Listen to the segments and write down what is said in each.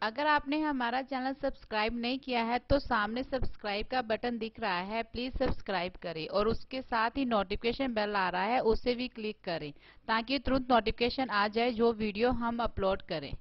अगर आपने हमारा चैनल सब्सक्राइब नहीं किया है तो सामने सब्सक्राइब का बटन दिख रहा है, प्लीज सब्सक्राइब करें और उसके साथ ही नोटिफिकेशन बेल आ रहा है, उसे भी क्लिक करें ताकि तुरंत नोटिफिकेशन आ जाए जो वीडियो हम अपलोड करें।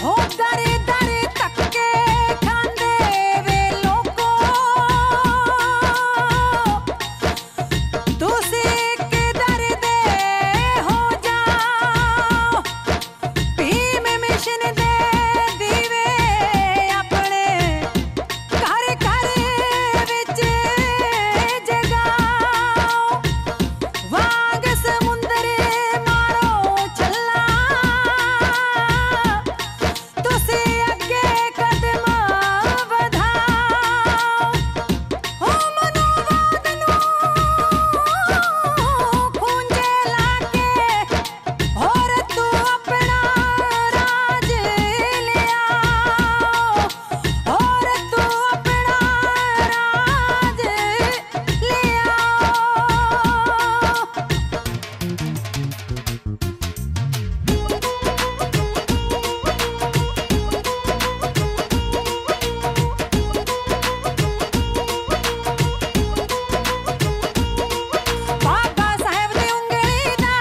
हो दरे दरे तक्के खांदे वे लोको तुसी किधर दे हो जाओ भीम मिशन दे दीवे अपने घर घर विच जगाओ वांग समुंदर मारो छल्ला तुसी अगे कदम वधाओ हो मनोवाद नू खूंजे लाके और तू अपना राज ले आओ और तू अपना राज ले आओ। बाबा साहेब दी उंगली दा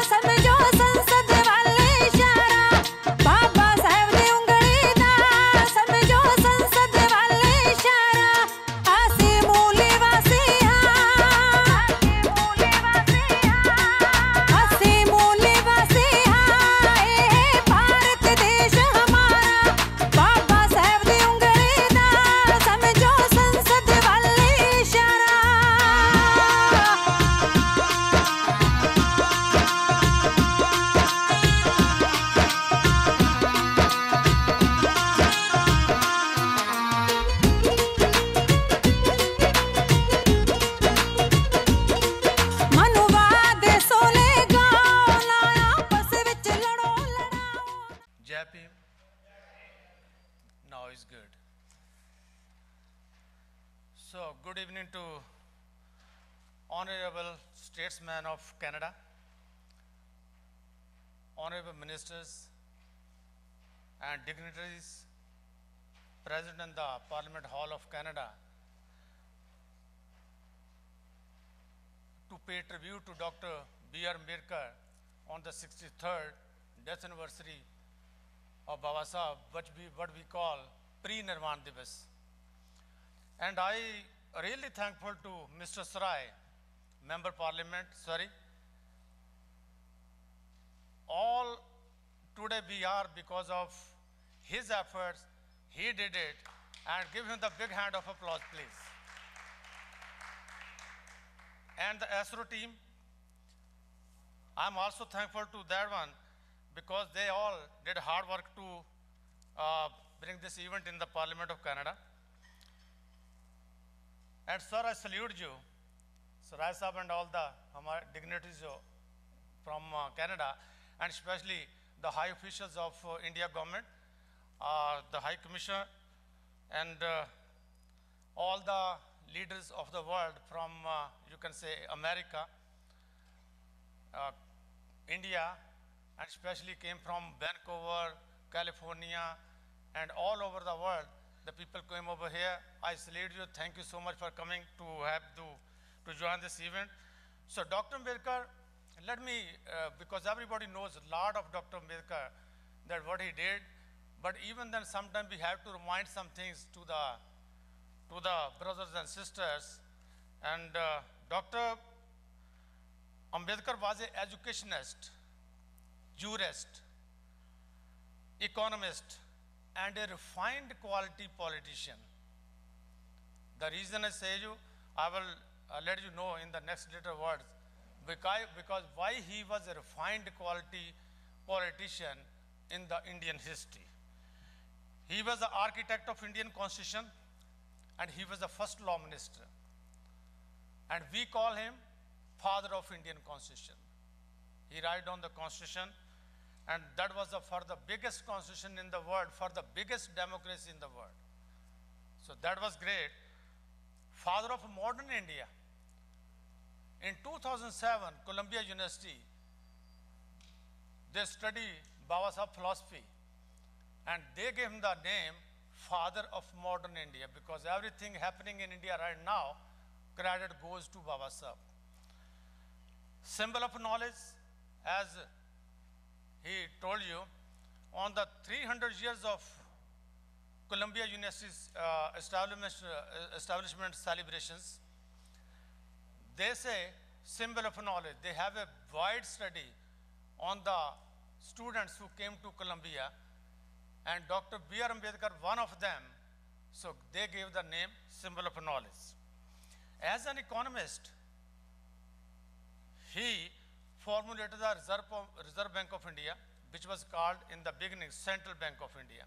समझो संसद वाले इशारा बाबा साहेब दी उंगली दा समझो संसद वाले इशारा आसी मूली वासी आसी मूली वासी ए भारत देश हमारा बाबा साहेब दी उंगली दा समझो संसद वाले इशारा। मनुवाद सोले गाओ ना आपस विच लड़ो लड़ाओ। Jai Bhim. Now is good. So, good evening to honorable statesmen of Canada, honorable ministers and dignitaries present in the Parliament Hall of Canada to pay tribute to Dr. B.R. Ambedkar on the 63rd death anniversary of Baba Sahib, what we call pre-Nirvan Divas. And I really thankful to Mr. Sarai, Member Parliament, all today we are because of his efforts, he did it, and give him the big hand of applause, please. And the ASRO team, I'm also thankful to that one because they all did hard work to bring this event in the Parliament of Canada. And sir, I salute you, Sarai Sahab and all the dignitaries from Canada, and especially the high officials of India government, the High Commissioner, and all the leaders of the world from, you can say, America, India, and especially came from Vancouver, California, and all over the world. The people came over here. I salute you. Thank you so much for coming to join this event. So Dr. Ambedkar, let me, because everybody knows a lot of Dr. Ambedkar, that what he did, but even then sometimes we have to remind some things to the brothers and sisters. And Dr. Ambedkar was an educationist, jurist, economist, and a refined quality politician. The reason I say you, I will let you know in the next little words, because why he was a refined quality politician in the Indian history. He was the architect of Indian Constitution, and he was the first law minister. And we call him father of Indian Constitution. He wrote on the Constitution, and that was for the biggest constitution in the world, for the biggest democracy in the world. So that was great. Father of modern India. In 2007, Columbia University, they study Baba Sahib philosophy, and they gave him the name Father of Modern India, because everything happening in India right now, credit goes to Baba Sahib. Symbol of knowledge, as he told you, on the 300 years of Columbia University's establishment celebrations, they say symbol of knowledge. They have a wide study on the students who came to Columbia, and Dr. B.R. Ambedkar, one of them, so they gave the name symbol of knowledge. As an economist, he formulated the Reserve Bank of India, which was called in the beginning Central Bank of India.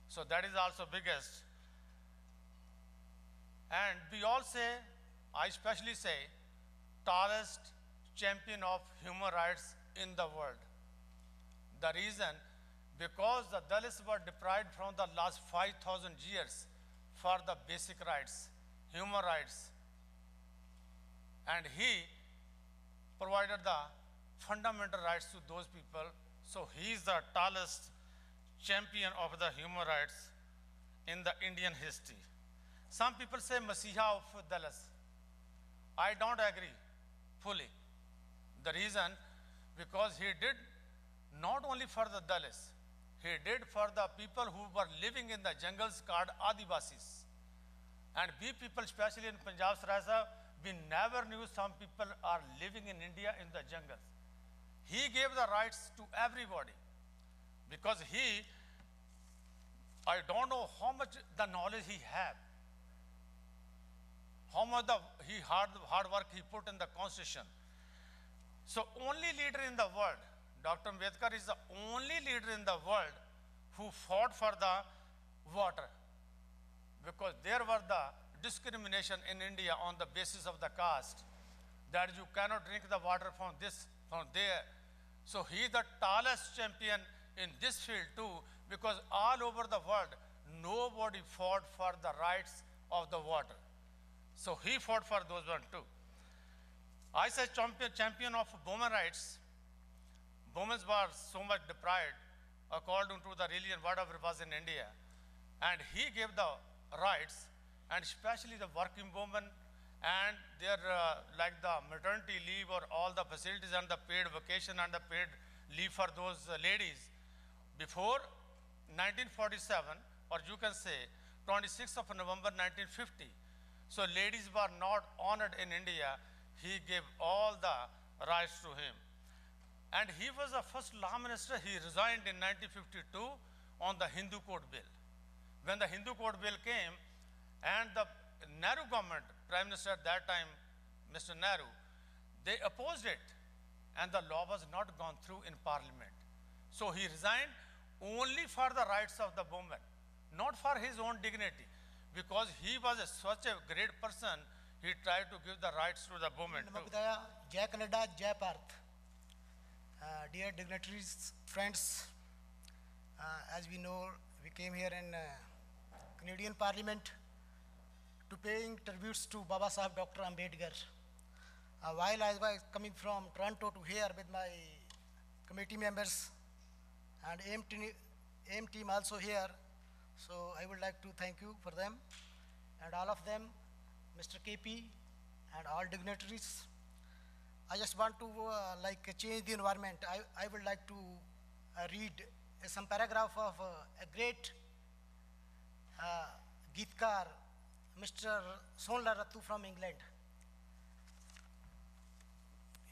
So that is also biggest. And we all say, I especially say, tallest champion of human rights in the world. The reason, because the Dalits were deprived from the last 5,000 years for the basic rights, human rights. And he provided the fundamental rights to those people. So he is the tallest champion of the human rights in the Indian history. Some people say Masiha of Dalits. I don't agree fully. The reason, because he did not only for the Dalits, he did for the people who were living in the jungles called Adivasis. And we people, especially in Punjab, Sarasa, we never knew some people are living in India in the jungles. He gave the rights to everybody, because I don't know how much the knowledge he had, how much hard work he put in the Constitution. So only leader in the world, Dr. Ambedkar is the only leader in the world who fought for the water, because there were the discrimination in India on the basis of the caste, that you cannot drink the water from there. So he is the tallest champion in this field too, because all over the world, nobody fought for the rights of the water. So he fought for those ones too. I say champion of women rights. Women were so much deprived according to the religion, whatever was in India. And he gave the rights, and especially the working women, and their like the maternity leave or all the facilities and the paid vacation and the paid leave for those ladies. Before 1947, or you can say 26th of November 1950, so ladies were not honored in India. He gave all the rights to him. And he was the first law minister. He resigned in 1952 on the Hindu Code Bill. When the Hindu Code Bill came, and the Nehru government, Prime Minister at that time, Mr. Nehru, they opposed it, and the law was not gone through in Parliament. So he resigned only for the rights of the women, not for his own dignity, because he was such a great person. He tried to give the rights to the women too. Jai Canada, Jai Bharat. Dear dignitaries, friends, as we know, we came here in Canadian Parliament to paying tributes to Baba Sahib Dr. Ambedkar. While I was coming from Toronto to here with my committee members and AIM team also here, so I would like to thank you for them and all of them, Mr. KP and all dignitaries. I just want to change the environment. I would like to read some paragraph of a great Geetkar, Mr. Sonla Rattu from England.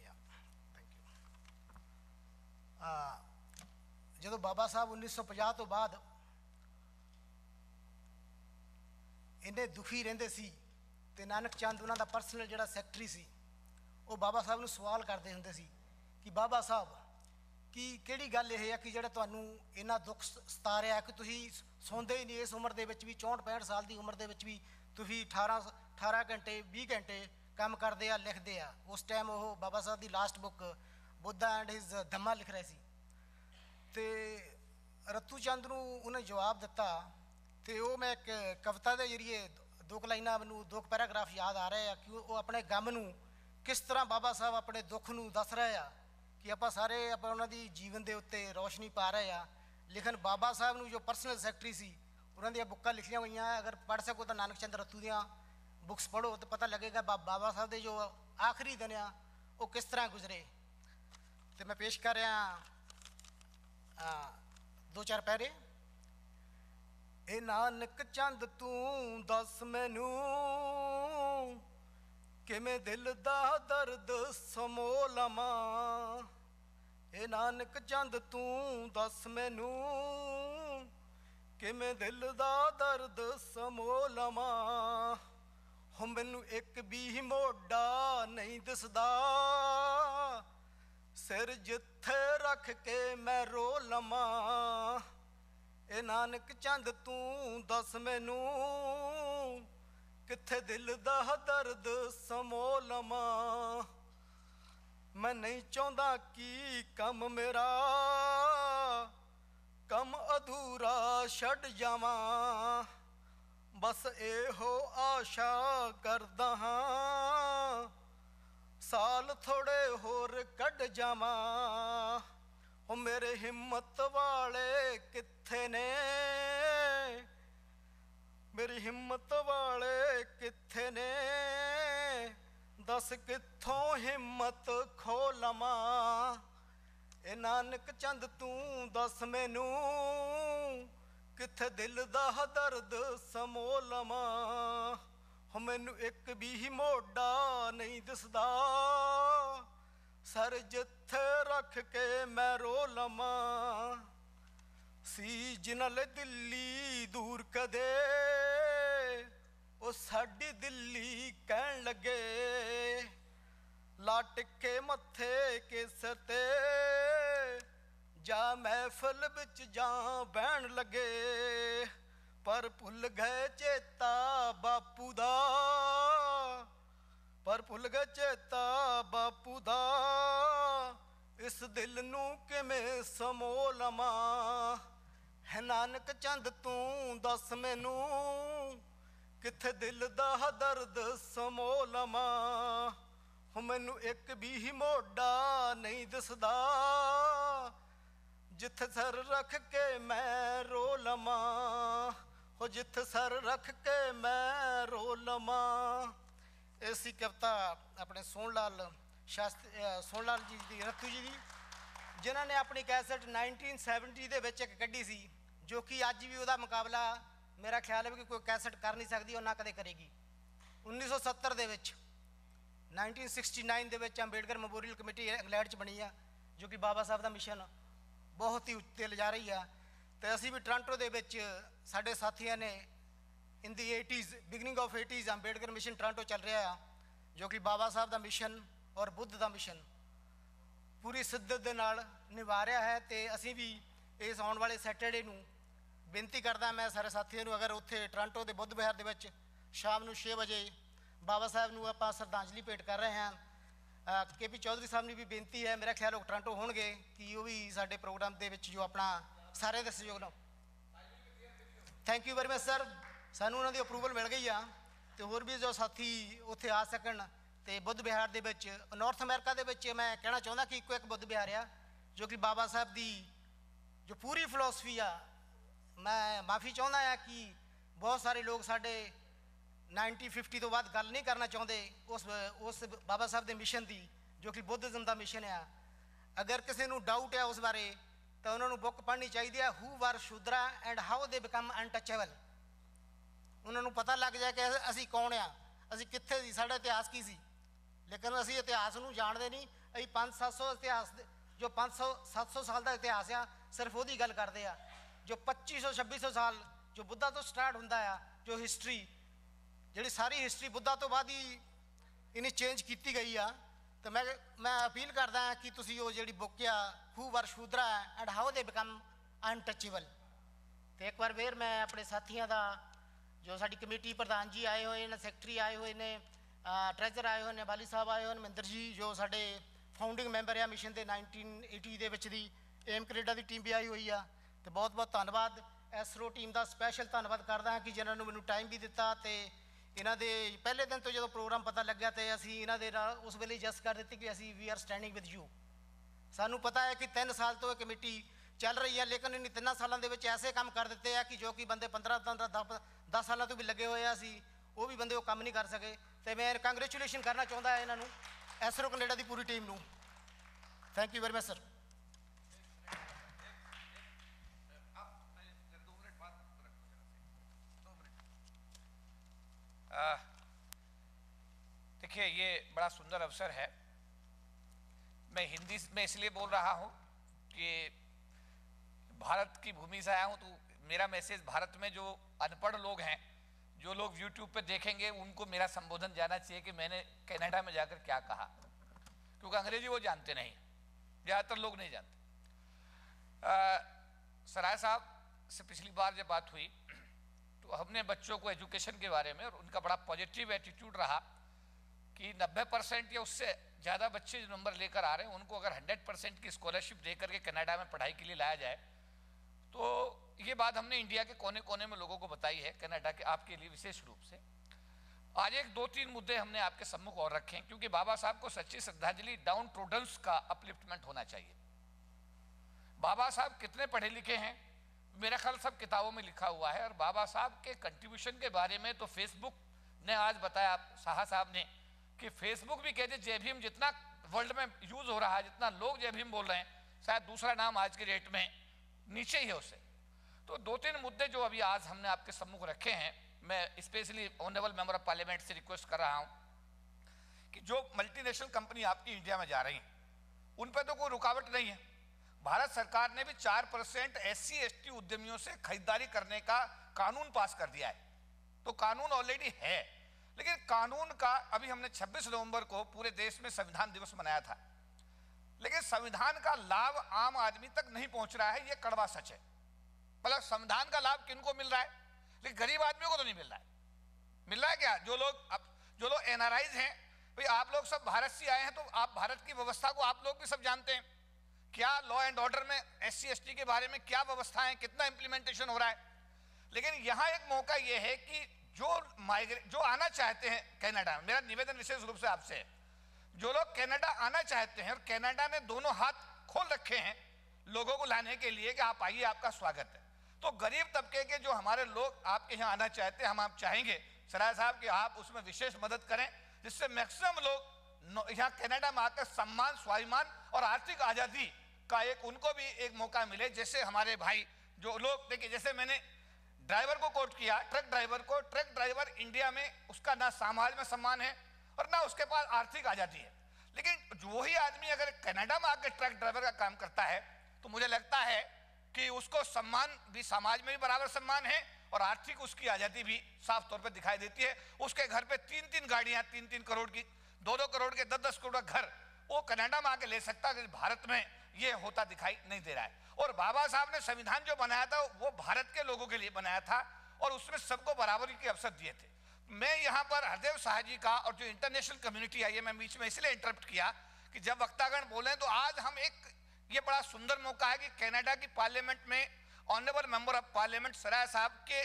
Yeah, thank you. ਜਦੋਂ ਬਾਬਾ ਸਾਹਿਬ 1950 ਤੋਂ ਬਾਅਦ ਇੰਨੇ ਦੁਖੀ ਰਹਿੰਦੇ ਸੀ, ਤੇ ਨਾਨਕ ਚੰਦ ਉਹਨਾਂ ਦਾ personal ਜਿਹੜਾ secretary ਸੀ, ਉਹ ਬਾਬਾ ਸਾਹਿਬ ਨੂੰ ਸਵਾਲ ਕਰਦੇ ਹੁੰਦੇ ਸੀ ਕਿ ਬਾਬਾ ਸਾਹਿਬ ਕੀ ਕਿਹੜੀ ਗੱਲ ਇਹ ਹੈ ਕਿ ਜਿਹੜਾ ਤੁਹਾਨੂੰ ਇੰਨਾ ਦੁੱਖ ਸਤਾ ਰਿਹਾ ਕਿ ਤੁਸੀਂ ਸੌਂਦੇ ਹੀ ਨਹੀਂ, ਇਸ ਉਮਰ ਦੇ ਵਿੱਚ ਵੀ 64-65 ਸਾਲ ਦੀ ਉਮਰ ਦੇ ਵਿੱਚ ਵੀ ਤੁਸੀਂ 18 ਘੰਟੇ 20 ਘੰਟੇ ਕੰਮ ਕਰਦੇ ਆ, ਲਿਖਦੇ ਆ। ਉਸ ਟਾਈਮ ਉਹ ਬਾਬਾ ਸਾਹਿਬ ਦੀ last book Buddha and his Dhamma ਲਿਖ ਰਹੇ ਸੀ ਅਤੇ ਰਤੂ ਚੰਦ ਨੂੰ ਉਹਨੇ ਜਵਾਬ ਦਿੱਤਾ ਅਤੇ ਉਹ ਮੈਂ ਇੱਕ ਕਵਿਤਾ ਦੇ ਜ਼ਰੀਏ ਦੋ ਕੁ ਲਾਈਨਾਂ ਮੈਨੂੰ 2 ਪੈਰਾਗ੍ਰਾਫ ਯਾਦ ਆ ਰਹੇ ਆ ਕਿ ਉਹ ਆਪਣੇ ਗਮ ਨੂੰ ਕਿਸ ਤਰ੍ਹਾਂ ਬਾਬਾ ਸਾਹਿਬ ਆਪਣੇ ਦੁੱਖ ਨੂੰ ਦੱਸ ਰਹੇ ਆ ਕਿ ਆਪਾਂ ਸਾਰੇ ਆਪਾਂ ਉਹਨਾਂ ਦੀ ਜੀਵਨ ਦੇ ਉੱਤੇ ਰੌਸ਼ਨੀ ਪਾ ਰਹੇ ਆ। ਲੇਕਿਨ ਬਾਬਾ ਸਾਹਿਬ ਨੂੰ ਜੋ ਪਰਸਨਲ ਸੈਕਟਰੀ ਸੀ ਉਹਨਾਂ ਦੀਆਂ ਬੁੱਕਾਂ ਲਿਖੀਆਂ ਹੋਈਆਂ, ਅਗਰ ਪੜ੍ਹ ਸਕੋ ਤਾਂ ਨਾਨਕ ਚੰਦ ਰਤੂ ਦੀਆਂ ਬੁੱਕਸ ਪੜ੍ਹੋ ਤਾਂ ਪਤਾ ਲੱਗੇਗਾ ਬਾਬਾ ਸਾਹਿਬ ਦੇ ਜੋ ਆਖਰੀ ਦਿਨ ਆ ਉਹ ਕਿਸ ਤਰ੍ਹਾਂ ਗੁਜ਼ਰੇ। ਅਤੇ ਮੈਂ ਪੇਸ਼ ਕਰ ਰਿਹਾ 2-4 ਪੈਰੇ। ਇਹ ਨਾਨਕ ਚੰਦ ਤੂੰ ਦੱਸ ਮੈਨੂੰ ਕਿਵੇਂ ਦਿਲ ਦਾ ਦਰਦ ਸਮੋ ਲਵਾਂ। ਇਹ ਨਾਨਕ ਚੰਦ ਤੂੰ ਦੱਸ ਮੈਨੂੰ ਕਿਵੇਂ ਦਿਲ ਦਾ ਦਰਦ ਸਮੋ ਲਵਾਂ। ਹੋ ਮੈਨੂੰ ਇੱਕ ਵੀ ਮੋਢਾ ਨਹੀਂ ਦਿਸਦਾ, ਸਿਰ ਜਿੱਥੇ ਰੱਖ ਕੇ ਮੈਂ ਰੋ ਲਵਾਂ। ਇਹ ਨਾਨਕ ਚੰਦ ਤੂੰ ਦੱਸ ਮੈਨੂੰ ਕਿੱਥੇ ਦਿਲ ਦਾ ਦਰਦ ਸਮੋ ਲਵਾਂ। ਮੈਂ ਨਹੀਂ ਚਾਹੁੰਦਾ ਕਿ ਕੰਮ ਮੇਰਾ ਕੰਮ ਅਧੂਰਾ ਛੱਡ ਜਾਵਾਂ, ਬਸ ਇਹੋ ਆਸ਼ਾ ਕਰਦਾ ਹਾਂ ਸਾਲ ਥੋੜ੍ਹੇ ਹੋਰ ਕੱਢ ਜਾਵਾਂ। ਉਹ ਮੇਰੇ ਹਿੰਮਤ ਵਾਲੇ ਕਿੱਥੇ ਨੇ, ਮੇਰੀ ਹਿੰਮਤ ਵਾਲੇ ਕਿੱਥੇ ਨੇ, ਦੱਸ ਕਿੱਥੋਂ ਹਿੰਮਤ ਖੋ ਲਵਾਂ। ਇਹ ਨਾਨਕ ਚੰਦ ਤੂੰ ਦੱਸ ਮੈਨੂੰ ਕਿੱਥੇ ਦਿਲ ਦਾ ਦਰਦ ਸਮੋ ਲਵਾਂ। ਹੋ ਮੈਨੂੰ ਇੱਕ ਵੀ ਮੋਢਾ ਨਹੀਂ ਦਿਸਦਾ, ਸਰ ਜਿੱਥੇ ਰੱਖ ਕੇ ਮੈਂ ਰੋ ਲਵਾਂ। ਸੀ ਜਿਨ੍ਹਾਂ ਲਈ ਦਿੱਲੀ ਦੂਰ ਕਦੇ, ਉਹ ਸਾਡੀ ਦਿੱਲੀ ਕਹਿਣ ਲੱਗੇ, ਲਾ ਟਿੱਕੇ ਮੱਥੇ ਕੇਸਰ ਤੇ ਜਾ ਮਹਿਫਲ ਵਿੱਚ ਜਾਂ ਬਹਿਣ ਲੱਗੇ। ਪਰ ਭੁੱਲ ਗਏ ਚੇਤਾ ਬਾਪੂ ਦਾ, ਪਰ ਭੁੱਲ ਗਏ ਚੇਤਾ ਬਾਪੂ ਦਾ, ਇਸ ਦਿਲ ਨੂੰ ਕਿਵੇਂ ਸਮੋ ਲਵਾਂ। ਹੈ ਨਾਨਕ ਚੰਦ ਤੂੰ ਦੱਸ ਮੈਨੂੰ ਕਿੱਥੇ ਦਿਲ ਦਾ ਦਰਦ ਸਮੋ ਲਵਾਂ। ਹੋ ਮੈਨੂੰ ਇੱਕ ਵੀ ਮੋਢਾ ਨਹੀਂ ਦਿਸਦਾ, ਜਿੱਥੇ ਸਰ ਰੱਖ ਕੇ ਮੈਂ ਰੋ ਲਵਾਂ। ਹੋ ਜਿੱਥੇ ਸਰ ਰੱਖ ਕੇ ਮੈਂ ਰੋ ਲਵਾਂ। ਇਹ ਸੀ ਕਵਿਤਾ ਆਪਣੇ ਸੋਹਣ ਲਾਲ ਜੀ ਦੀ, ਰਤੂ ਜੀ ਦੀ, ਜਿਨ੍ਹਾਂ ਨੇ ਆਪਣੀ ਕੈਸਟ 1970 ਦੇ ਵਿੱਚ ਇੱਕ ਕੱਢੀ ਸੀ, ਜੋ ਕਿ ਅੱਜ ਵੀ ਉਹਦਾ ਮੁਕਾਬਲਾ ਮੇਰਾ ਖਿਆਲ ਹੈ ਕਿ ਕੋਈ ਕੈਸਟ ਕਰ ਨਹੀਂ ਸਕਦੀ, ਉਹ ਨਾ ਕਦੇ ਕਰੇਗੀ। 1970 ਦੇ ਵਿੱਚ 1969 ਦੇ ਵਿੱਚ ਅੰਬੇਡਕਰ ਮੈਮੋਰੀਅਲ ਕਮੇਟੀ ਇੰਗਲੈਂਡ 'ਚ ਬਣੀ ਆ, ਜੋ ਕਿ ਬਾਬਾ ਸਾਹਿਬ ਦਾ ਮਿਸ਼ਨ ਬਹੁਤ ਹੀ ਉੱਤੇ ਲਿਜਾ ਰਹੀ ਆ। ਅਤੇ ਅਸੀਂ ਵੀ ਟੋਰਾਂਟੋ ਦੇ ਵਿੱਚ ਸਾਡੇ ਸਾਥੀਆਂ ਨੇ ਇਨ ਦੀ 80s beginning of 80s Ambedkar mission Toronto ਚੱਲ ਰਿਹਾ ਆ, ਜੋ ਕਿ ਬਾਬਾ ਸਾਹਿਬ ਦਾ ਮਿਸ਼ਨ ਔਰ ਬੁੱਧ ਦਾ ਮਿਸ਼ਨ ਪੂਰੀ ਸਿੱਦਤ ਦੇ ਨਾਲ ਨਿਭਾ ਰਿਹਾ ਹੈ। ਅਤੇ ਅਸੀਂ ਵੀ ਇਸ ਆਉਣ ਵਾਲੇ ਸੈਟਰਡੇ ਨੂੰ ਬੇਨਤੀ ਕਰਦਾ ਮੈਂ ਸਾਰੇ ਸਾਥੀਆਂ ਨੂੰ, ਅਗਰ ਉੱਥੇ ਟੋਰਾਂਟੋ ਦੇ ਬੁੱਧ ਵਿਹਾਰ ਦੇ ਵਿੱਚ ਸ਼ਾਮ ਨੂੰ 6 ਵਜੇ ਬਾਬਾ ਸਾਹਿਬ ਨੂੰ ਆਪਾਂ ਸ਼ਰਧਾਂਜਲੀ ਭੇਟ ਕਰ ਰਹੇ ਹਾਂ। KP ਚੌਧਰੀ ਸਾਹਿਬ ਨੂੰ ਵੀ ਬੇਨਤੀ ਹੈ, ਮੇਰਾ ਖਿਆਲ ਉਹ ਟੋਰਾਂਟੋ ਹੋਣਗੇ, ਕਿ ਉਹ ਵੀ ਸਾਡੇ ਪ੍ਰੋਗਰਾਮ ਦੇ ਵਿੱਚ ਜੋ ਆਪਣਾ ਸਾਰੇ ਦਾ ਸਹਿਯੋਗ ਨਾਲ। Thank you very much sir, ਸਾਨੂੰ ਉਹਨਾਂ ਦੀ ਅਪਰੂਵਲ ਮਿਲ ਗਈ ਆ, ਅਤੇ ਹੋਰ ਵੀ ਜੋ ਸਾਥੀ ਉੱਥੇ ਆ ਸਕਣ। ਅਤੇ ਬੁੱਧ ਵਿਹਾਰ ਦੇ ਵਿੱਚ ਨਾਰਥ ਅਮਰੀਕਾ ਦੇ ਵਿੱਚ ਮੈਂ ਕਹਿਣਾ ਚਾਹੁੰਦਾ ਕਿ ਇੱਕੋ ਇੱਕ ਬੁੱਧ ਵਿਹਾਰ ਆ, ਜੋ ਕਿ ਬਾਬਾ ਸਾਹਿਬ ਦੀ ਜੋ ਪੂਰੀ ਫਿਲੋਸਫੀ ਆ। ਮੈਂ ਮਾਫੀ ਚਾਹੁੰਦਾ ਹਾਂ ਕਿ ਬਹੁਤ ਸਾਰੇ ਲੋਕ ਸਾਡੇ 1950 ਤੋਂ ਬਾਅਦ ਗੱਲ ਨਹੀਂ ਕਰਨਾ ਚਾਹੁੰਦੇ ਉਸ ਬਾਬਾ ਸਾਹਿਬ ਦੇ ਮਿਸ਼ਨ ਦੀ, ਜੋ ਕਿ ਬੁੱਧਿਜ਼ਮ ਦਾ ਮਿਸ਼ਨ ਆ। ਅਗਰ ਕਿਸੇ ਨੂੰ ਡਾਊਟ ਹੈ ਉਸ ਬਾਰੇ ਤਾਂ ਉਹਨਾਂ ਨੂੰ ਬੁੱਕ ਪੜ੍ਹਨੀ ਚਾਹੀਦੀ ਹੈ, ਹੂ ਵਰ ਸ਼ੂਦਰਾ ਐਂਡ ਹਾਊ ਦੇ ਬਿਕਮ ਅਨਟੱਚੇਬਲ। ਉਹਨਾਂ ਨੂੰ ਪਤਾ ਲੱਗ ਜਾਏ ਕਿ ਅਸੀਂ ਕੌਣ ਆ, ਅਸੀਂ ਕਿੱਥੇ ਸੀ, ਸਾਡਾ ਇਤਿਹਾਸ ਕੀ ਸੀ। ਲੇਕਿਨ ਅਸੀਂ ਇਤਿਹਾਸ ਨੂੰ ਜਾਣਦੇ ਨਹੀਂ। ਅਸੀਂ 500-700 ਇਤਿਹਾਸ ਜੋ 500-700 ਸਾਲ ਦਾ ਇਤਿਹਾਸ ਆ, ਸਿਰਫ ਉਹਦੀ ਗੱਲ ਕਰਦੇ ਆ। ਜੋ 2500-2600 ਸਾਲ ਜੋ ਬੁੱਧਾ ਤੋਂ ਸਟਾਰਟ ਹੁੰਦਾ ਆ, ਜੋ ਹਿਸਟਰੀ ਜਿਹੜੀ ਸਾਰੀ ਹਿਸਟਰੀ ਬੁੱਧਾ ਤੋਂ ਬਾਅਦ ਹੀ ਇਹਨੇ ਚੇਂਜ ਕੀਤੀ ਗਈ ਆ। ਤਾਂ ਮੈਂ ਅਪੀਲ ਕਰਦਾ ਹਾਂ ਕਿ ਤੁਸੀਂ ਉਹ ਜਿਹੜੀ ਬੁੱਕ ਆ ਹੂ ਵਰ ਸ਼ੂਦਰਾ ਐਂਡ ਹਾਊ ਦੇ ਬਿਕਮ ਅਨਟੱਚੇਬਲ। ਅਤੇ ਇੱਕ ਵਾਰ ਫਿਰ ਮੈਂ ਆਪਣੇ ਸਾਥੀਆਂ ਦਾ, ਜੋ ਸਾਡੀ ਕਮੇਟੀ ਪ੍ਰਧਾਨ ਜੀ ਆਏ ਹੋਏ ਨੇ, ਸੈਕਟਰੀ ਆਏ ਹੋਏ ਨੇ, ट्रैजर आए हुए ने, बाली साहब आए हुए, मਹਿੰਦਰ जी जो साढ़े फाउंडिंग मैंबर है मिशन के 1980 ਦੇ ਵਿੱਚ ਦੀ एम कनेडा की टीम भी आई हुई आ। तो बहुत बहुत धन्यवाद एसरो टीम का, स्पैशल धन्यवाद करदा हाँ कि जिन्होंने मैनू टाइम भी दिता। तो इन्हों के पहले दिन तो जो प्रोग्राम पता लग्या तो असी इन्हों के उस वेले जस्ट कर दी कि असी we are standing with you. सानू पता है कि 3 साल तो यह कमेटी चल रही है, लेकिन इन 3 सालों के ऐसे काम कर दिते हैं कि जो कि बंदे 15-10 सालों तो भी लगे हुए असी वो भी बंदे वो काम नहीं कर सके। तो मैं कंग्रेचुलेशन करना चाहता है इन्हों एसरो कनेडा की पूरी टीम को। Thank you very much sir. देखिए, ये बड़ा सुंदर अवसर है। मैं हिंदी में इसलिए बोल रहा हूँ कि भारत की भूमि से आया हूँ, तो मेरा मैसेज भारत में जो अनपढ़ लोग हैं, जो लोग YouTube पे देखेंगे, उनको मेरा संबोधन जाना चाहिए कि मैंने कनाडा में जाकर क्या कहा, क्योंकि अंग्रेजी वो जानते नहीं, ज़्यादातर लोग नहीं जानते। सराय साहब से पिछली बार जब बात हुई तो हमने बच्चों को एजुकेशन के बारे में, और उनका बड़ा पॉजिटिव एटीट्यूड रहा कि 90% या उससे ज़्यादा बच्चे जो नंबर लेकर आ रहे हैं उनको अगर 100% की स्कॉलरशिप दे करके कनाडा में पढ़ाई के लिए लाया जाए, तो ये बात हमने इंडिया के कोने कोने में लोगों को बताई है, कनाडा के आपके लिए विशेष रूप से। आज एक 2-3 मुद्दे हमने आपके सम्मुख और रखे हैं, क्योंकि बाबा साहब को सच्ची श्रद्धांजलि डाउन ट्रोडन्स का अपलिफ्टमेंट होना चाहिए। बाबा साहब कितने पढ़े लिखे हैं, मेरा ख्याल सब किताबों में लिखा हुआ है। और बाबा साहब के कंट्रीब्यूशन के बारे में तो फेसबुक ने आज बताया शाह साहब ने कि फेसबुक भी कहते जय भीम जितना वर्ल्ड में यूज हो रहा है, जितना लोग जय भीम बोल रहे हैं, शायद दूसरा नाम आज के डेट में नीचे ही है उससे। तो 2-3 मुद्दे जो अभी आज हमने आपके सम्मुख रखे हैं, मैं specially honourable member of parliament से रिक्वेस्ट कर रहा हूं कि जो मल्टीनेशनल कंपनी आपकी इंडिया में जा रही हैं उन पर तो कोई रुकावट नहीं है। भारत सरकार ने भी 4% SC/ST उद्यमियों से खरीदारी करने का कानून पास कर दिया है, तो कानून ऑलरेडी है। लेकिन कानून का अभी हमने 26 नवंबर को पूरे देश में संविधान दिवस मनाया था, लेकिन संविधान का लाभ आम आदमी तक नहीं पहुंच रहा है, ये कड़वा सच है। मतलब संविधान का लाभ किनको मिल रहा है, लेकिन गरीब आदमियों को तो नहीं मिल रहा है। मिल रहा है क्या? जो लोग NRIs हैं, भाई आप लोग सब भारत से आए हैं, तो आप भारत की व्यवस्था को आप लोग भी सब जानते हैं, क्या लॉ एंड ऑर्डर में SC/ST के बारे में क्या व्यवस्था है, कितना इंप्लीमेंटेशन हो रहा है। लेकिन यहाँ एक मौका ये है कि जो आना चाहते हैं कनाडा, मेरा निवेदन विशेष रूप से आपसे है, जो लोग कनाडा आना चाहते हैं और कनाडा ने दोनों हाथ खोल रखे हैं लोगों को लाने के लिए कि आप आइए, आपका स्वागत है। तो गरीब तबके के जो हमारे लोग आपके यहाँ आना चाहते हैं, हम आप चाहेंगे सराय साहब कि आप उसमें विशेष मदद करें, जिससे मैक्सिमम लोग यहाँ कनाडा में आकर सम्मान, स्वाभिमान और आर्थिक आज़ादी का उनको भी एक मौका मिले। जैसे हमारे भाई जो लोग, देखिए जैसे मैंने ड्राइवर को कोट किया, ट्रक ड्राइवर को, ट्रक ड्राइवर इंडिया में उसका ना समाज में सम्मान है और ना उसके पास आर्थिक आज़ादी है। लेकिन वही आदमी अगर कनाडा में आकर ट्रक ड्राइवर का काम करता है तो मुझे लगता है कि उसको सम्मान भी, समाज में भी बराबर सम्मान है और आर्थिक उसकी आज़ादी भी साफ तौर पर दिखाई देती है। उसके घर पे 3-3 गाड़ियां, 3-3 करोड़ की, 2-2 करोड़ के, 10-10 करोड़ का घर वो कनाडा में आके ले सकता है। भारत में ये होता दिखाई नहीं दे रहा है। और बाबा साहब ने संविधान जो बनाया था वो भारत के लोगों के लिए बनाया था और उसमें सबको बराबरी के अवसर दिए थे। मैं यहाँ पर हरदेव शाह जी का और जो इंटरनेशनल कम्युनिटी आई है, मैं बीच में इसलिए इंटरप्ट किया कि जब वक्तागण बोले तो आज हम ये बड़ा सुंदर मौका है कि कनाडा की पार्लियामेंट में ऑनरेबल मेंबर ऑफ पार्लियामेंट सराय साहब के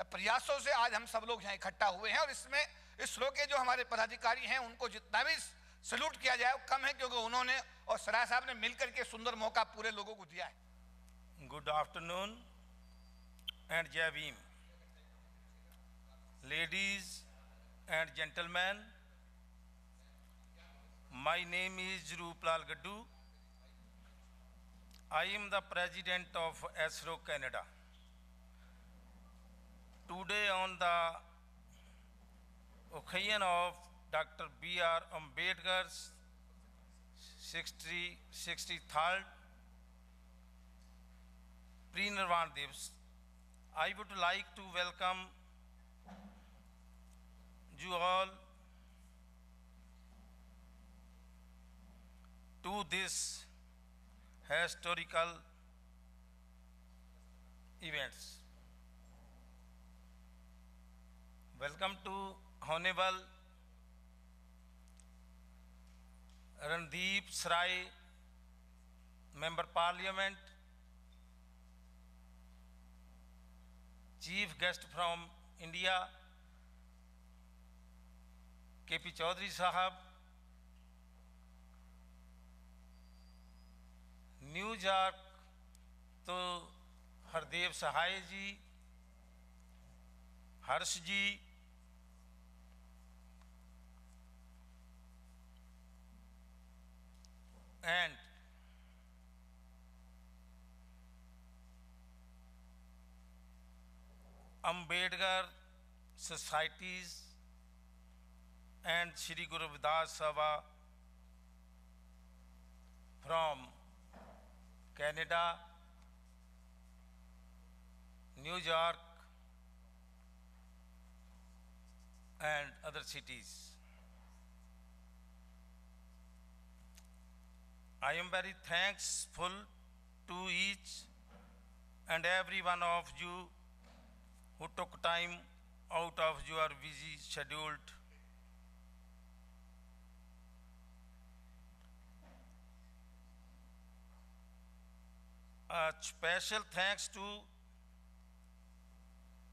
प्रयासों से आज हम सब लोग यहाँ इकट्ठा हुए हैं। और इसमें इसरो के जो हमारे पदाधिकारी हैं उनको जितना भी सैल्यूट किया जाए वो कम है, क्योंकि उन्होंने और सराय साहब ने मिलकर के सुंदर मौका पूरे लोगों को दिया है। Good afternoon and Jai Bhim. Ladies and gentlemen, my name is Roopal Gaddu. I am the president of ASRO Canada. Today on the occasion of Dr. B.R. Ambedkar's 63rd Pre-Nirvan Divas, I would like to welcome you all to this historical events. Welcome to Honorable Randeep Sarai, Member Parliament, Chief Guest from India, KP Chaudhary Sahab, New York to Hardev Sahai ji, Harsh ji, and Ambedkar Societies and Shri Guru Vidas Sabha from Canada, New York, and other cities. I am very thankful to each and every one of you who took time out of your busy scheduled. A special thanks to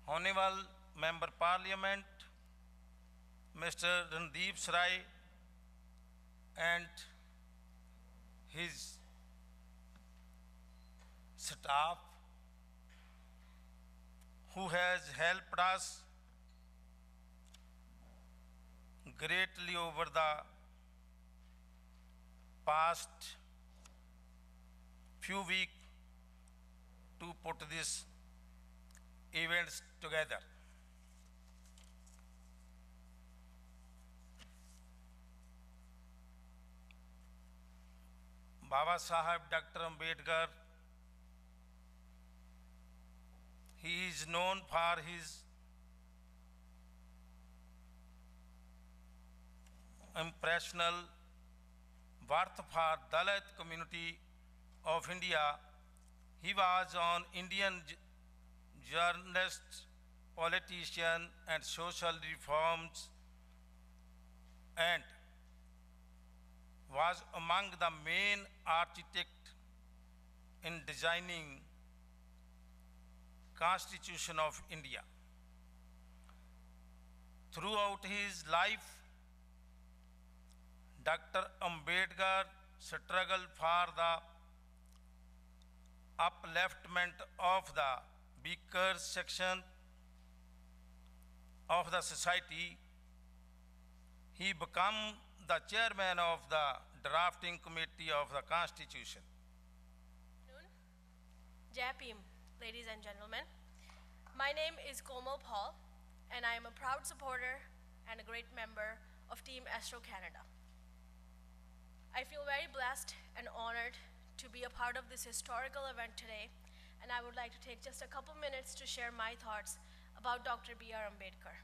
Honorable Member Parliament, Mr. Randeep Sarai, and his staff, who has helped us greatly over the past few weeks to put these events together. Baba Saheb Dr. Ambedkar, he is known for his impressional worth for Dalit community of India. He was an Indian journalist, politician, and social reforms, and was among the main architects in designing Constitution of India. Throughout his life, Dr. Ambedkar struggled for the upliftment of the weaker section of the society. He became the chairman of the drafting committee of the Constitution. Jai Bhim, ladies and gentlemen. My name is Komal Paul, and I am a proud supporter and a great member of Team Astro Canada. I feel very blessed and honored to be a part of this historical event today, and I would like to take just a couple minutes to share my thoughts about Dr. B.R. Ambedkar.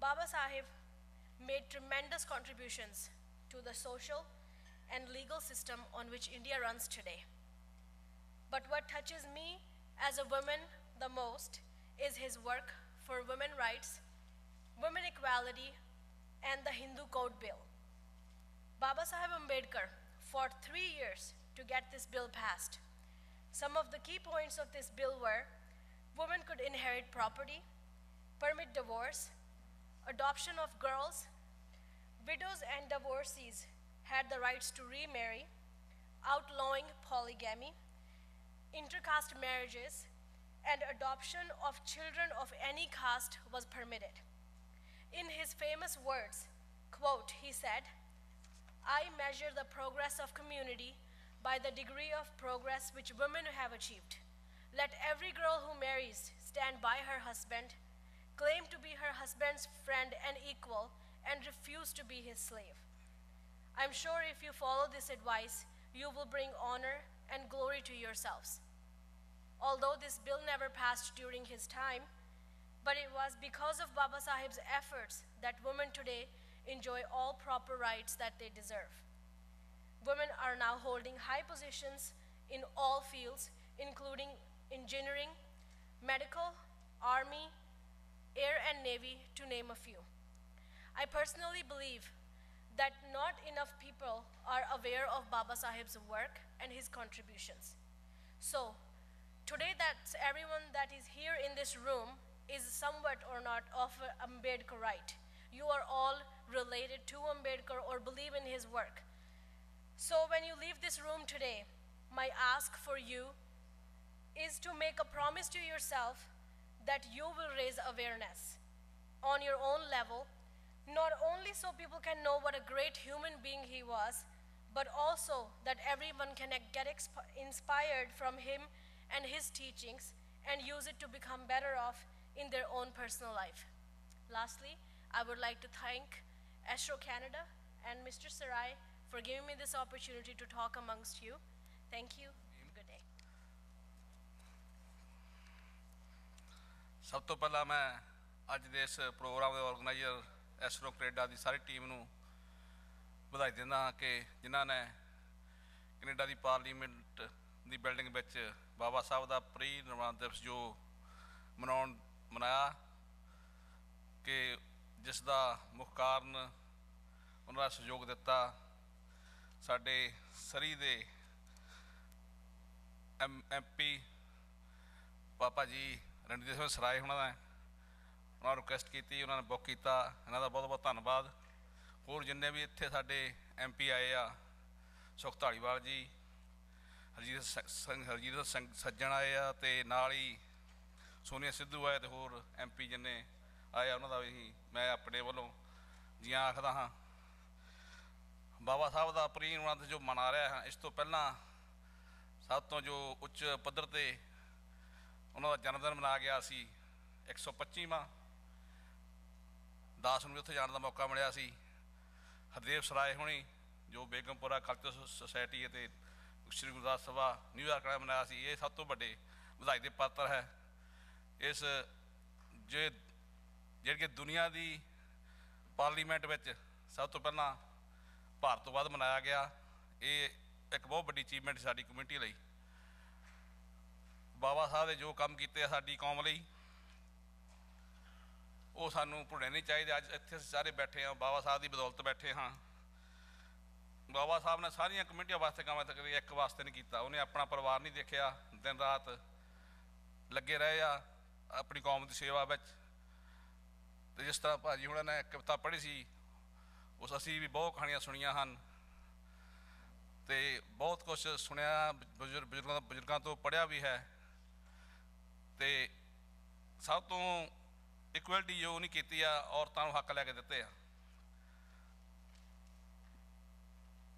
Baba Sahib made tremendous contributions to the social and legal system on which India runs today. But what touches me as a woman the most is his work for women's rights, women equality, and the Hindu Code Bill. Baba Sahib Ambedkar fought 3 years to get this bill passed. Some of the key points of this bill were: women could inherit property, permit divorce, adoption of girls, widows and divorcees had the rights to remarry, outlawing polygamy, intercaste marriages, and adoption of children of any caste was permitted. In his famous words, quote, he said, "I measure the progress of community by the degree of progress which women have achieved. Let every girl who marries stand by her husband, claim to be her husband's friend and equal, and refuse to be his slave. I'm sure if you follow this advice, you will bring honor and glory to yourselves." Although this bill never passed during his time, but it was because of Baba Sahib's efforts that women today enjoy all proper rights that they deserve. Women are now holding high positions in all fields, including engineering, medical, army, air and navy, to name a few. I personally believe that not enough people are aware of Baba Saheb's work and his contributions. So, today that everyone that is here in this room is somewhat or not of Ambedkarite. You are all related to Ambedkar or believe in his work. So when you leave this room today, my ask for you is to make a promise to yourself that you will raise awareness on your own level, not only so people can know what a great human being he was, but also that everyone can get inspired from him and his teachings and use it to become better off in their own personal life. Lastly, I would like to thank Astro Canada and Mr. Sarai for giving me this opportunity to talk amongst you. Thank you. Good day. ਸਭ ਤੋਂ ਪਹਿਲਾਂ ਮੈਂ ਅੱਜ ਦੇ ਇਸ programme ਦੇ organiser Astro Canada ਦੀ ਸਾਰੀ team ਨੂੰ ਵਧਾਈ ਦਿੰਦਾ ਹਾਂ ਕਿ ਜਿਨ੍ਹਾਂ ਨੇ ਕੈਨੇਡਾ ਦੀ ਪਾਰਲੀਮੈਂਟ ਦੀ ਬਿਲਡਿੰਗ ਵਿੱਚ ਬਾਬਾ ਸਾਹਿਬ ਦਾ ਪਰਿਨਿਰਵਾਣ ਦਿਵਸ ਜੋ ਮਨਾਇਆ ਕਿ ਜਿਸ ਦਾ ਮੁੱਖ ਕਾਰਨ ਉਹਨਾਂ ਦਾ ਸਹਿਯੋਗ ਦਿੱਤਾ ਸਾਡੇ ਸਰੀ ਦੇ ਐਮਪੀ ਪਾਪਾ ਜੀ ਰਣਜੀਤ ਸਿੰਘ ਸਰਾਏ ਉਹਨਾਂ ਦਾ ਉਹਨਾਂ ਨੂੰ ਰਿਕੁਐਸਟ ਕੀਤੀ ਉਹਨਾਂ ਨੇ ਬੁੱਕ ਕੀਤਾ ਇਹਨਾਂ ਦਾ ਬਹੁਤ ਬਹੁਤ ਧੰਨਵਾਦ ਹੋਰ ਜਿੰਨੇ ਵੀ ਇੱਥੇ ਸਾਡੇ ਐਮਪੀ ਆਏ ਆ ਸੁਖ ਧਾਲੀਵਾਲ ਜੀ ਹਰਜੀਤ ਸਿੰਘ ਸੱਜਣ ਆਏ ਆ ਅਤੇ ਨਾਲ ਹੀ ਸੋਨੀਆ ਸਿੱਧੂ ਆਏ ਅਤੇ ਹੋਰ ਐਮਪੀ ਜਿੰਨੇ ਆਏ ਆ ਉਹਨਾਂ ਦਾ ਵੀ ਮੈਂ ਆਪਣੇ ਵੱਲੋਂ ਜੀ ਆਖਦਾ ਹਾਂ ਬਾਬਾ ਸਾਹਿਬ ਦਾ ਪਰਿਨਿਰਵਾਣ ਜੋ ਮਨਾ ਰਿਹਾ ਹਾਂ ਇਸ ਤੋਂ ਪਹਿਲਾਂ ਸਭ ਤੋਂ ਜੋ ਉੱਚ ਪੱਧਰ 'ਤੇ ਉਹਨਾਂ ਦਾ ਜਨਮ ਦਿਨ ਮਨਾਇਆ ਗਿਆ ਸੀ 125ਵਾਂ 10 ਨੂੰ ਵੀ ਉੱਥੇ ਜਾਣ ਦਾ ਮੌਕਾ ਮਿਲਿਆ ਸੀ ਹਰਦੇਵ ਸਰਾਏ ਹੋਣੀ ਜੋ ਬੇਗਮਪੁਰਾ ਕਲਚਰ ਸੁਸਾਇਟੀ ਅਤੇ ਸ਼੍ਰੀ ਗੁਰਦਾਸ ਸਭਾ ਨਿਊਯਾਰਕ ਵਾਲਿਆਂ ਮਨਾਇਆ ਸੀ ਇਹ ਸਭ ਤੋਂ ਵੱਡੇ ਵਧਾਈ ਦੇ ਪਾਤਰ ਹੈ ਇਸ ਜਿਹੜੀ ਦੁਨੀਆ ਦੀ ਪਾਰਲੀਮੈਂਟ ਵਿੱਚ ਸਭ ਤੋਂ ਪਹਿਲਾਂ ਭਾਰਤ ਤੋਂ ਬਾਅਦ ਮਨਾਇਆ ਗਿਆ ਇਹ ਇੱਕ ਬਹੁਤ ਵੱਡੀ ਅਚੀਵਮੈਂਟ ਸਾਡੀ ਕਮਿਊਨਿਟੀ ਲਈ ਬਾਬਾ ਸਾਹਿਬ ਦੇ ਜੋ ਕੰਮ ਕੀਤੇ ਆ ਸਾਡੀ ਕੌਮ ਲਈ ਉਹ ਸਾਨੂੰ ਭੁੱਲਣੇ ਨਹੀਂ ਚਾਹੀਦੇ ਅੱਜ ਇੱਥੇ ਅਸੀਂ ਸਾਰੇ ਬੈਠੇ ਹਾਂ ਬਾਬਾ ਸਾਹਿਬ ਦੀ ਬਦੌਲਤ ਬੈਠੇ ਹਾਂ ਬਾਬਾ ਸਾਹਿਬ ਨੇ ਸਾਰੀਆਂ ਕਮਿਊਨਿਟੀਆਂ ਵਾਸਤੇ ਕੰਮ ਕਦੇ ਇੱਕ ਵਾਸਤੇ ਨਹੀਂ ਕੀਤਾ ਉਹਨੇ ਆਪਣਾ ਪਰਿਵਾਰ ਨਹੀਂ ਦੇਖਿਆ ਦਿਨ ਰਾਤ ਲੱਗੇ ਰਹੇ ਆ ਆਪਣੀ ਕੌਮ ਦੀ ਸੇਵਾ ਵਿੱਚ ਅਤੇ ਜਿਸ ਤਰ੍ਹਾਂ ਭਾਜੀ ਹੁਣਾਂ ਨੇ ਕਵਿਤਾ ਪੜ੍ਹੀ ਸੀ ਉਸ ਅਸੀਂ ਵੀ ਬਹੁਤ ਕਹਾਣੀਆਂ ਸੁਣੀਆਂ ਹਨ ਅਤੇ ਬਹੁਤ ਕੁਛ ਸੁਣਿਆ ਬਜ਼ੁਰਗਾਂ ਤੋਂ ਪੜ੍ਹਿਆ ਵੀ ਹੈ ਅਤੇ ਸਭ ਤੋਂ ਇਕੁਐਲਿਟੀ ਜੋ ਨਹੀਂ ਕੀਤੀ ਆ ਔਰਤਾਂ ਨੂੰ ਹੱਕ ਲੈ ਕੇ ਦਿੱਤੇ ਆ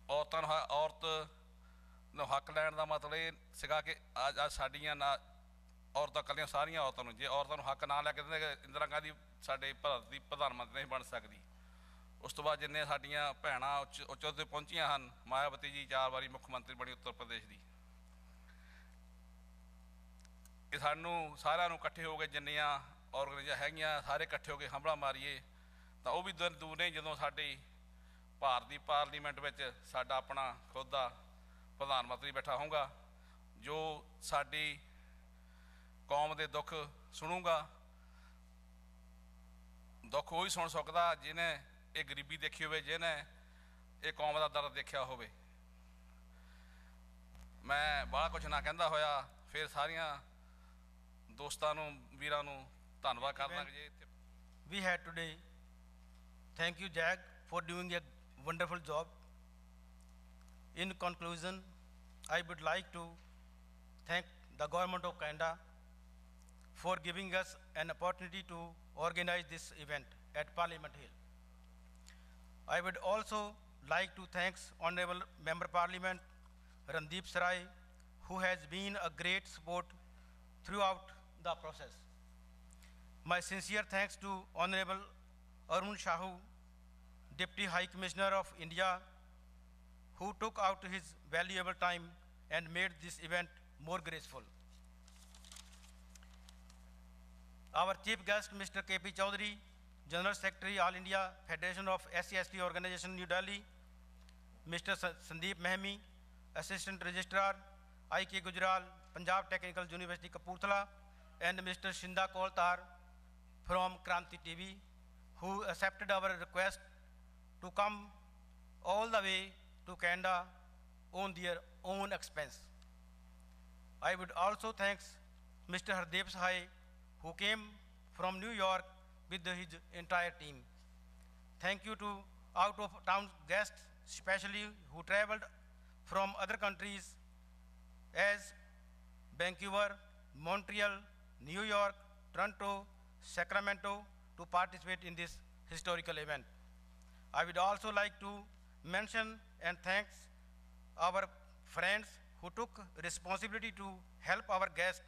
ਔਰਤ ਨੂੰ ਹੱਕ ਲੈਣ ਦਾ ਮਤਲਬ ਇਹ ਸੀਗਾ ਕਿ ਅੱਜ ਸਾਡੀਆਂ ਨਾ ਔਰਤਾਂ ਇਕੱਲੀਆਂ ਸਾਰੀਆਂ ਔਰਤਾਂ ਨੂੰ ਜੇ ਔਰਤਾਂ ਨੂੰ ਹੱਕ ਨਾ ਲੈ ਕੇ ਦਿੰਦੇ ਇੰਦਰਾ ਗਾਂਧੀ ਸਾਡੇ ਭਾਰਤ ਦੀ ਪ੍ਰਧਾਨ ਮੰਤਰੀ ਨਹੀਂ ਬਣ ਸਕਦੀ ਉਸ ਤੋਂ ਬਾਅਦ ਜਿੰਨੇ ਸਾਡੀਆਂ ਭੈਣਾਂ ਉੱਚ ਅਹੁਦੇ ਪਹੁੰਚੀਆਂ ਹਨ ਮਾਇਆਵਤੀ ਜੀ 4 ਵਾਰੀ ਮੁੱਖ ਮੰਤਰੀ ਬਣੀ ਉੱਤਰ ਪ੍ਰਦੇਸ਼ ਦੀ ਇਹ ਸਾਨੂੰ ਸਾਰਿਆਂ ਨੂੰ ਇਕੱਠੇ ਹੋ ਕੇ ਜਿੰਨੀਆਂ ਔਰਗਨਾਈਜ਼ਾਂ ਹੈਗੀਆਂ ਸਾਰੇ ਇਕੱਠੇ ਹੋ ਕੇ ਹੰਭਲਾ ਮਾਰੀਏ ਤਾਂ ਉਹ ਵੀ ਦਿਨ ਦੂਰ ਨਹੀਂ ਜਦੋਂ ਸਾਡੀ ਭਾਰਤ ਦੀ ਪਾਰਲੀਮੈਂਟ ਵਿੱਚ ਸਾਡਾ ਆਪਣਾ ਖੁਦ ਦਾ ਪ੍ਰਧਾਨ ਮੰਤਰੀ ਬੈਠਾ ਹੋਊਗਾ ਜੋ ਸਾਡੀ ਕੌਮ ਦੇ ਦੁੱਖ ਸੁਣੂਗਾ ਦੁੱਖ ਉਹੀ ਸੁਣ ਸਕਦਾ ਜਿਹਨੇ ਇਹ ਗਰੀਬੀ ਦੇਖੀ ਹੋਵੇ ਜਿਹਨੇ ਇਹ ਕੌਮ ਦਾ ਦਰਦ ਦੇਖਿਆ ਹੋਵੇ ਮੈਂ ਬਾਹਲਾ ਕੁਛ ਨਾ ਕਹਿੰਦਾ ਹੋਇਆ ਫਿਰ ਸਾਰੀਆਂ ਦੋਸਤਾਂ ਨੂੰ ਵੀਰਾਂ ਨੂੰ ਧੰਨਵਾਦ ਕਰਦਾ ਜੀ ਇੱਥੇ We had today. Thank you, Jack, for doing a wonderful job. In conclusion, I would like to thank the government of Canada for giving us an opportunity to organize this event at Parliament Hill. I would also like to thank Honorable Member Parliament Randeep Sarai, who has been a great support throughout the process. My sincere thanks to Honorable Arun Shahu, Deputy High Commissioner of India, who took out his valuable time and made this event more graceful. Our chief guest, Mr. K.P. Chaudhary, General Secretary, All India Federation of SC/ST Organization, New Delhi, Mr. Sandeep Mehmi, Assistant Registrar, I.K. Gujral, Punjab Technical University, Kapurthala, and Mr. Shinda Koltar from Kranti TV, who accepted our request to come all the way to Canada on their own expense. I would also thank Mr. Hardeep Sahai, who came from New York with his entire team. Thank you to out-of-town guests, especially who traveled from other countries as Vancouver, Montreal, New York, Toronto, Sacramento to participate in this historical event. I would also like to mention and thank our friends who took responsibility to help our guests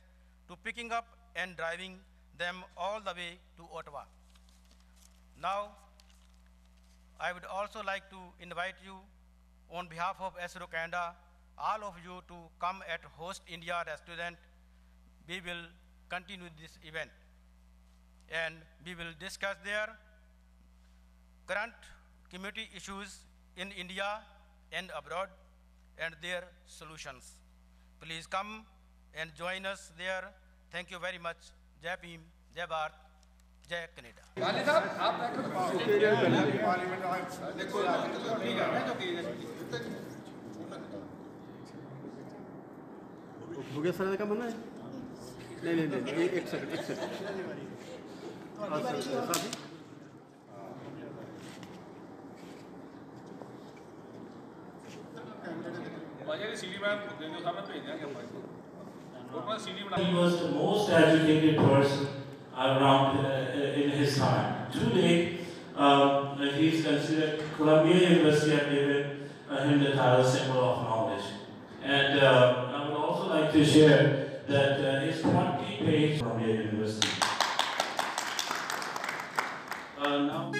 to picking up and driving them all the way to Ottawa. Now, I would also like to invite you on behalf of ASRO Canada, all of you to come at Host India restaurant. We will continue this event and we will discuss their current community issues in India and abroad and their solutions. Please come and join us there. Thank you very much. Jai Bhim, Jai Bharat, Jai Canada. वाली साहब आप हो गया sir का मना है नहीं एक second He was the most educated person around in his time. Today, he is considered Columbia University have given him the title Symbol of Knowledge. And I would also like to share that his 20-page Columbia University. Now.